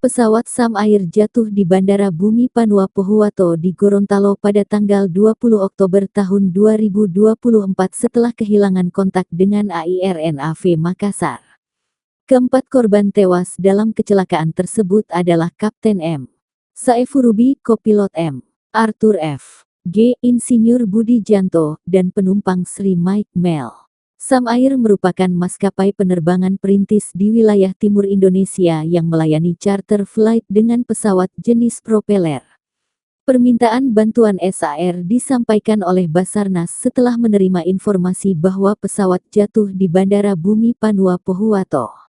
Pesawat Sam Air jatuh di Bandara Bumi Panua Pohuwato di Gorontalo pada tanggal 20 Oktober tahun 2024 setelah kehilangan kontak dengan AIRNAV Makassar. Keempat korban tewas dalam kecelakaan tersebut adalah Kapten M. Saefurubi, Kopilot M. Arthur F. G. Insinyur Budi Janto, dan penumpang Sri Mike Mel. Sam Air merupakan maskapai penerbangan perintis di wilayah timur Indonesia yang melayani charter flight dengan pesawat jenis propeller. Permintaan bantuan SAR disampaikan oleh Basarnas setelah menerima informasi bahwa pesawat jatuh di Bandara Bumi Panua Pohuwato.